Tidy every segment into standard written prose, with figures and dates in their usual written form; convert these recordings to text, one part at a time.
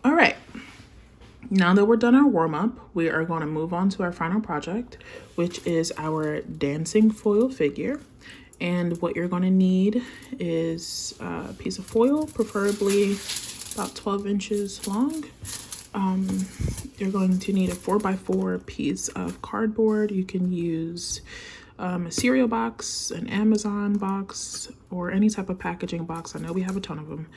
All right. Now that we're done our warm-up, we are going to move on to our final project, which is our dancing foil figure. And what you're going to need is a piece of foil, preferably about 12 inches long. You're going to need a 4x4 piece of cardboard. You can use a cereal box, an Amazon box, or any type of packaging box. I know we have a ton of them.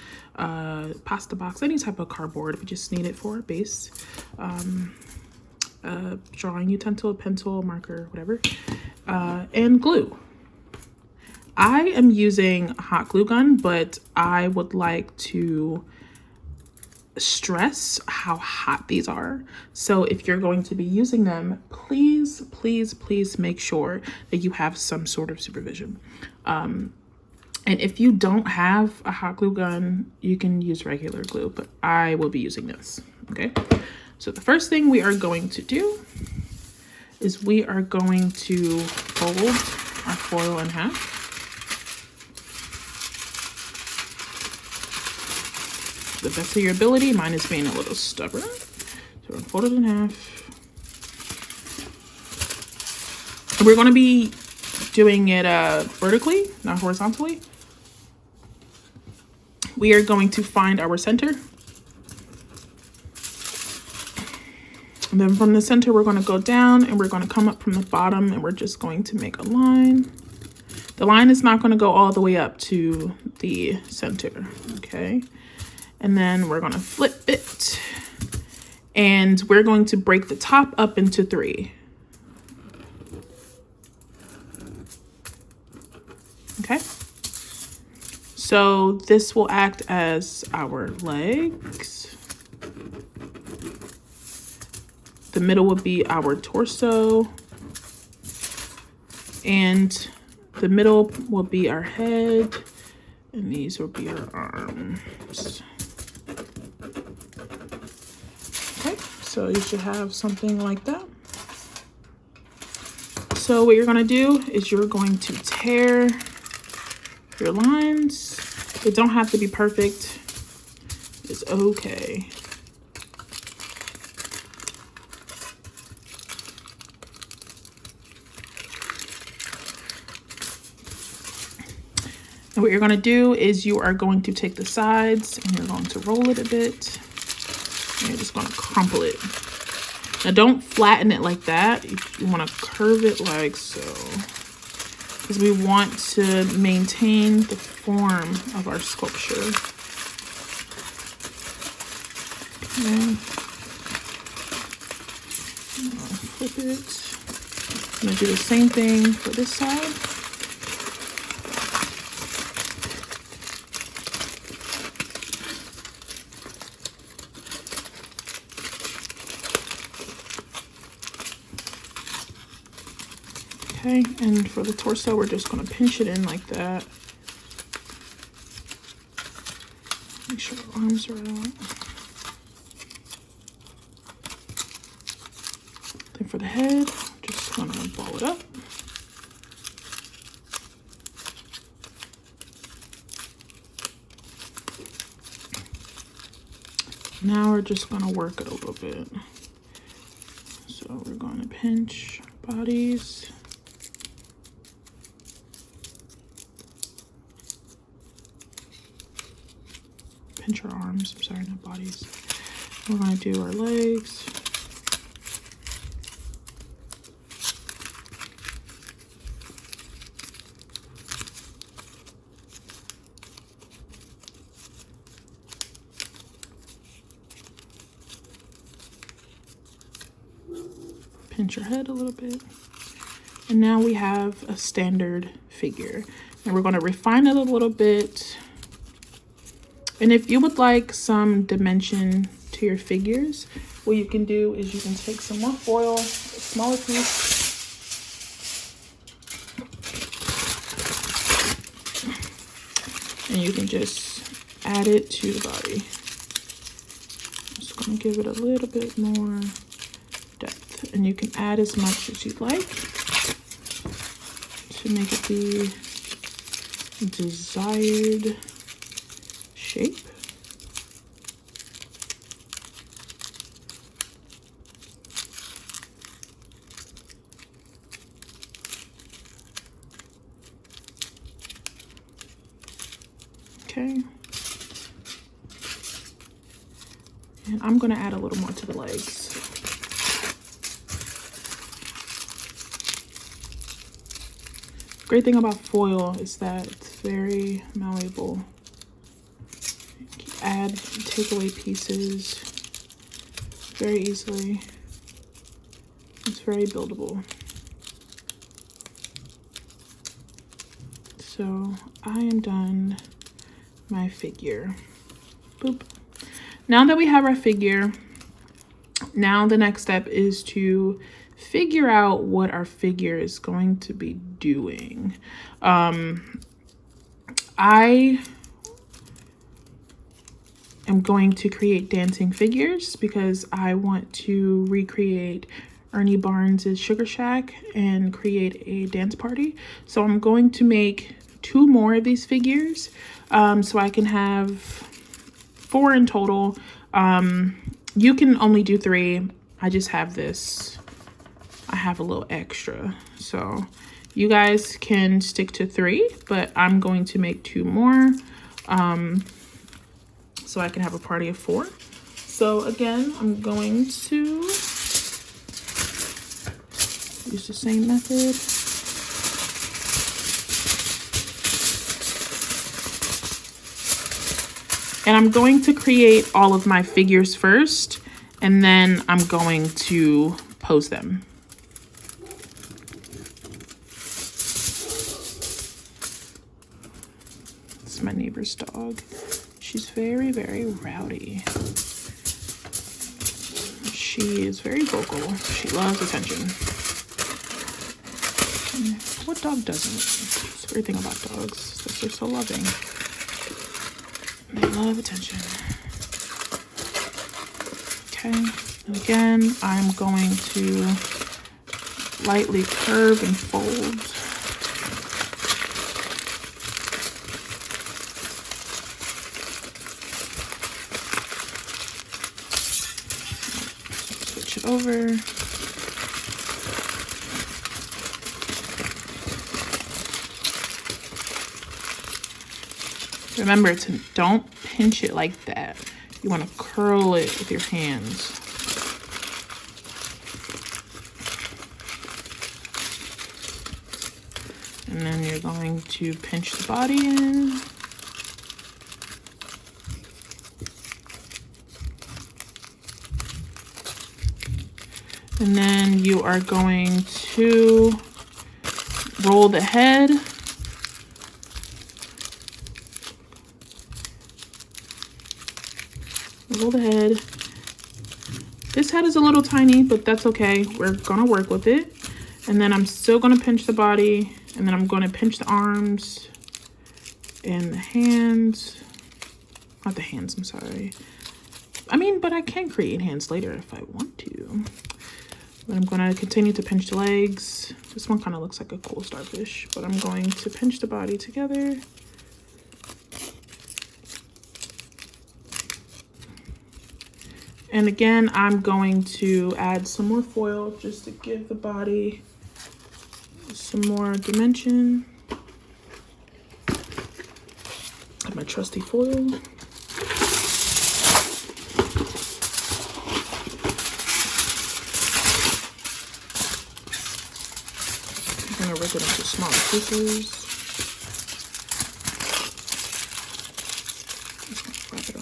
Pasta box, any type of cardboard. We just need it for our base. A drawing utensil, pencil, marker, whatever, and glue. I am using a hot glue gun, but I would like to stress how hot these are. So if you're going to be using them, please, please, please make sure that you have some sort of supervision. And if you don't have a hot glue gun, you can use regular glue, but I will be using this, okay? So the first thing we are going to do is we are going to fold our foil in half. To the best of your ability. Mine is being a little stubborn. So we're gonna fold it in half. And we're gonna be doing it vertically, not horizontally. We are going to find our center. And then from the center, we're gonna go down and we're gonna come up from the bottom and we're just going to make a line. The line is not gonna go all the way up to the center, okay? And then we're gonna flip it and we're going to break the top up into 3. Okay. So this will act as our legs. The middle will be our torso. And the middle will be our head. And these will be our arms. Okay, so you should have something like that. So what you're gonna do is you're going to tear your lines. They don't have to be perfect. It's okay. And what you're gonna do is you are going to take the sides and you're going to roll it a bit. And you're just gonna crumple it. Now don't flatten it like that. You wanna curve it like so. Because we want to maintain the form of our sculpture. Okay. Flip it. I'm gonna do the same thing for this side. Okay, and for the torso, we're just gonna pinch it in like that. Make sure our arms are out. Then for the head, just gonna ball it up. Now we're just gonna work it a little bit. So we're gonna pinch bodies. Pinch our arms, I'm sorry, not bodies. We're gonna do our legs. Pinch your head a little bit. And now we have a standard figure. And we're gonna refine it a little bit. And if you would like some dimension to your figures, what you can do is you can take some more foil, a smaller piece, and you can just add it to the body. Just gonna give it a little bit more depth, and you can add as much as you'd like to make it the desired shape. Okay. And I'm gonna add a little more to the legs. Great thing about foil is that it's very malleable. You can add, take away pieces very easily. It's very buildable. So I am done my figure. Boop. Now that we have our figure, now the next step is to figure out what our figure is going to be doing. I am going to create dancing figures because I want to recreate Ernie Barnes' Sugar Shack and create a dance party. So I'm going to make 2 more of these figures so I can have 4 in total. You can only do 3. I just have this. I have a little extra. So you guys can stick to 3, but I'm going to make 2 more so I can have a party of 4. So again, I'm going to use the same method. And I'm going to create all of my figures first, and then I'm going to pose them. This is my neighbor's dog. She's very, very rowdy. She is very vocal. She loves attention. What dog doesn't? It's the great thing about dogs is that they're so loving. They love attention. Okay, and again, I'm going to lightly curve and fold. Switch it over. Remember to don't pinch it like that. You want to curl it with your hands. And then you're going to pinch the body in. And then you are going to roll the head. Roll the head. This head is a little tiny, but that's okay. We're gonna work with it. And then I'm still gonna pinch the body, and then I'm gonna pinch the arms and the hands. Not the hands, I'm sorry. I mean, but I can create hands later if I want to. But I'm gonna continue to pinch the legs. This one kind of looks like a cool starfish, but I'm going to pinch the body together. And again, I'm going to add some more foil just to give the body some more dimension. Have my trusty foil. I'm gonna rip it into smaller pieces. Just gonna wrap it on.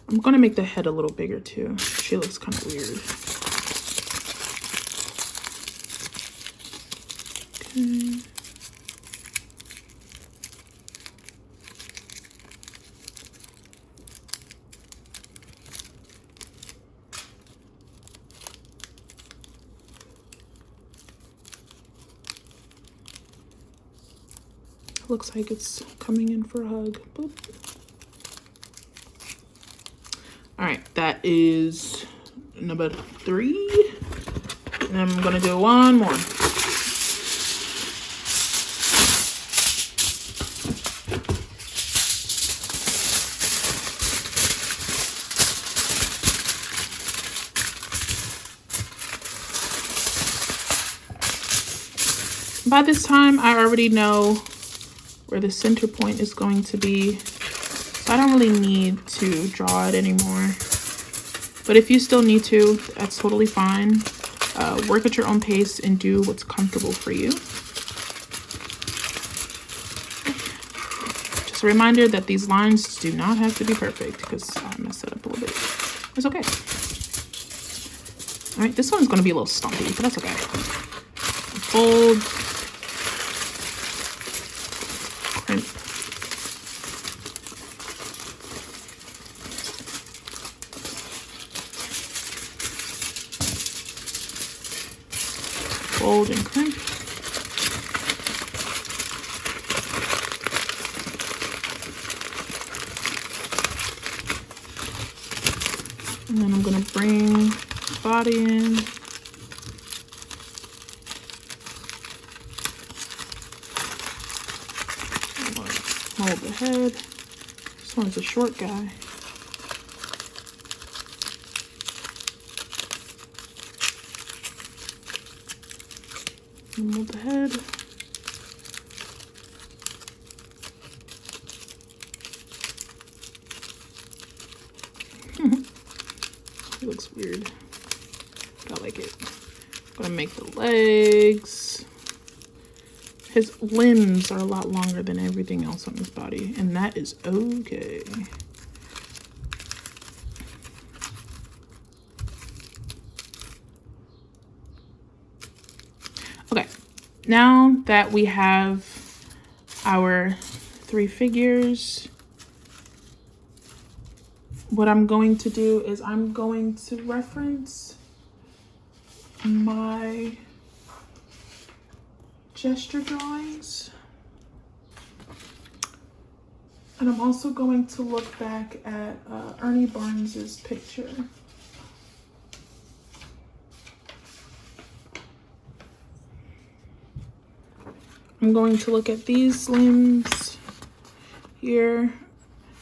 I'm gonna make the head a little bigger too. She looks kind of weird. Okay. Looks like it's coming in for a hug. Boop. All right, that is number 3. And I'm gonna do one more. By this time, I already know where the center point is going to be, so I don't really need to draw it anymore. But if you still need to, that's totally fine. Work at your own pace and do what's comfortable for you. Just a reminder that these lines do not have to be perfect because I messed it up a little bit. It's okay. All right, this one's going to be a little stumpy, but that's okay. Fold. Crimp. Fold and crimp. And then I'm going to bring the body in. Hold the head. This one's a short guy. Hold the head. It looks weird. I like it. I'm gonna make the legs. His limbs are a lot longer than everything else on his body, and that is okay. Okay, now that we have our 3 figures, what I'm going to do is I'm going to reference my gesture drawings, and I'm also going to look back at Amira Barnes's picture. I'm going to look at these limbs here.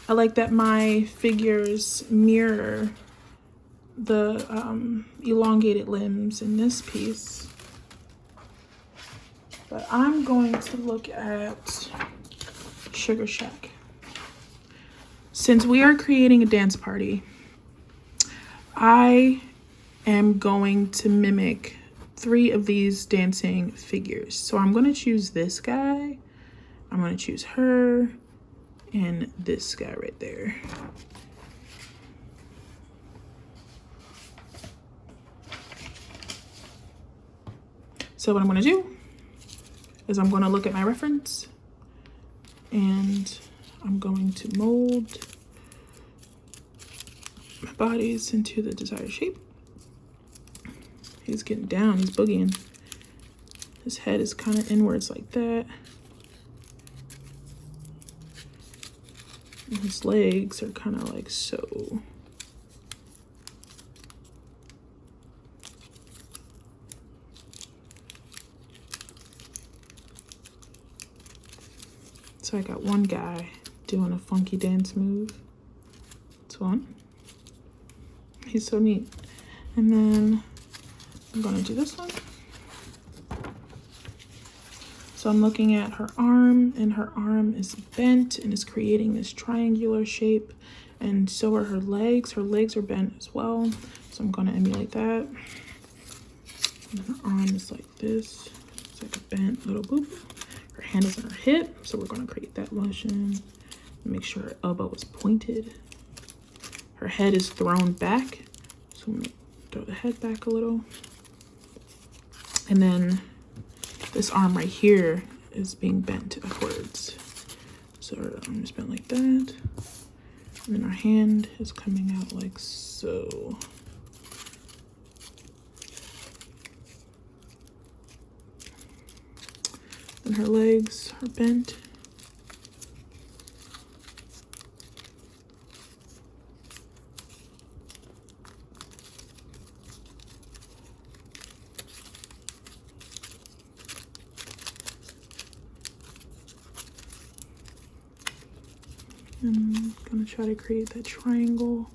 I like that my figures mirror the elongated limbs in this piece. But I'm going to look at Sugar Shack. Since we are creating a dance party, I am going to mimic 3 of these dancing figures. So I'm going to choose this guy, I'm going to choose her, and this guy right there. So what I'm going to do is I'm going to look at my reference and I'm going to mold my bodies into the desired shape. He's getting down, he's boogieing. His head is kind of inwards like that. And his legs are kind of like so. So I got one guy doing a funky dance move. That's one. He's so neat. And then I'm gonna do this one. So I'm looking at her arm, and her arm is bent and is creating this triangular shape, and so are her legs. Her legs are bent as well, so I'm gonna emulate that. And her arm is like this. It's like a bent little boop. Her hand is on her hip, so we're gonna create that motion. Make sure her elbow is pointed. Her head is thrown back, so I'm gonna throw the head back a little. And then this arm right here is being bent upwards. So her arm is bent like that. And then our hand is coming out like so. And her legs are bent. I'm gonna try to create that triangle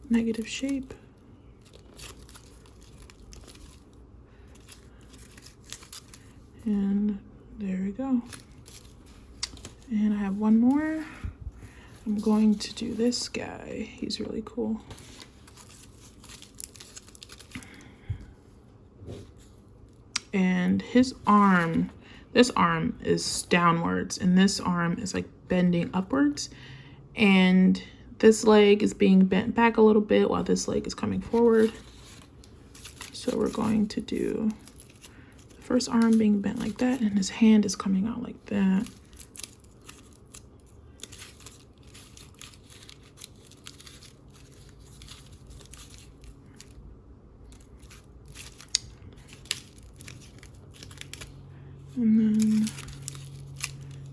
negative shape. And there we go. And I have one more. I'm going to do this guy. He's really cool. And his arm, this arm is downwards and this arm is like bending upwards. And this leg is being bent back a little bit while this leg is coming forward. So we're going to do the first arm being bent like that, and his hand is coming out like that. And then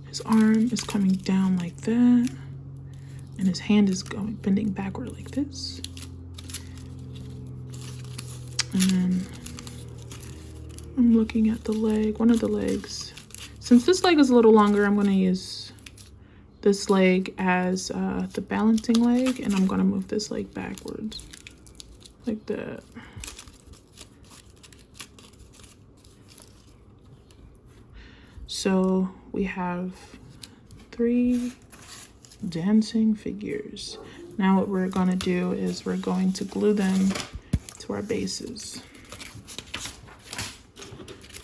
his arm is coming down like that. And his hand is going bending backward like this. And then I'm looking at the leg, one of the legs. Since this leg is a little longer, I'm going to use this leg as the balancing leg, and I'm going to move this leg backwards like that. So we have 3 dancing figures. Now what we're going to do is we're going to glue them to our bases.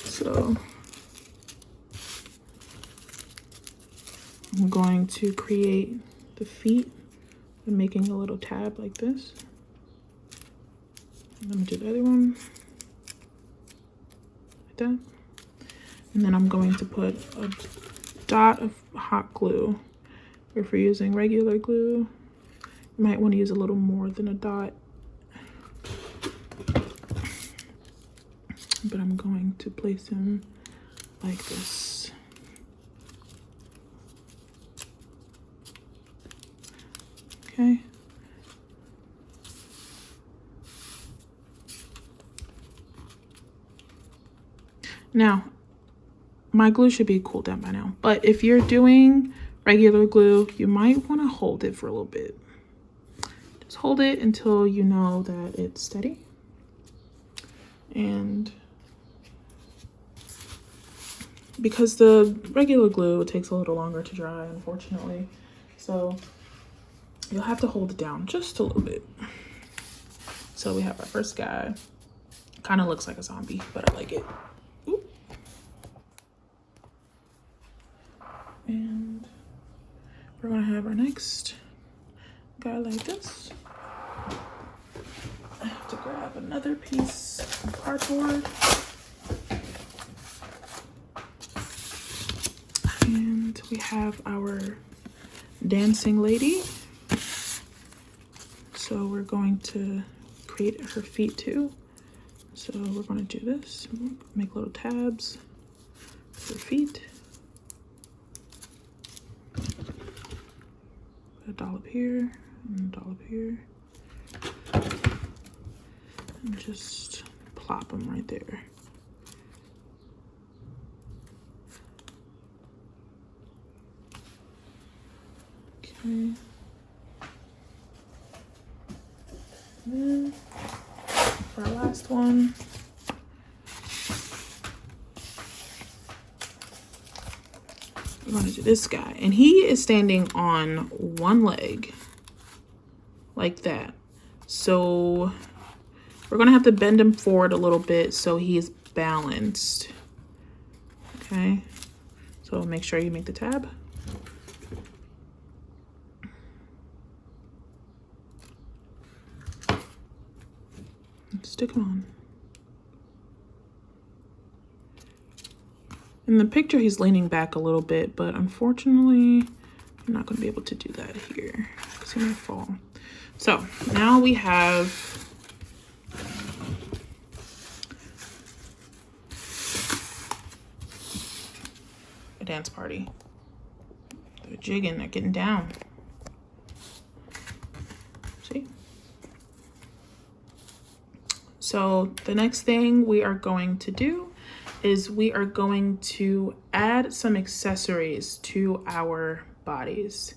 So I'm going to create the feet by making a little tab like this. I'm going to do the other one like that. And then I'm going to put a dot of hot glue. If you're using regular glue, you might want to use a little more than a dot. But I'm going to place him like this. Okay. Now, my glue should be cooled down by now, but if you're doing regular glue, you might want to hold it for a little bit. Just hold it until you know that it's steady. And because the regular glue takes a little longer to dry, unfortunately, so you'll have to hold it down just a little bit. So we have our first guy. Kind of looks like a zombie, but I like it. Ooh. And we're gonna have our next guy like this. I have to grab another piece of cardboard. And we have our dancing lady. So we're going to create her feet too. So we're going to do this, make little tabs for feet. Put a dollop here and a dollop here. And just plop them right there. Okay. And then for our last one, we're going to do this guy. And he is standing on one leg like that. So we're going to have to bend him forward a little bit so he's balanced. Okay. So make sure you make the tab. Stick him on. In the picture, he's leaning back a little bit, but unfortunately, I'm not going to be able to do that here because he might fall. So now we have a dance party. They're jigging, they're getting down. See? So the next thing we are going to do is we are going to add some accessories to our bodies.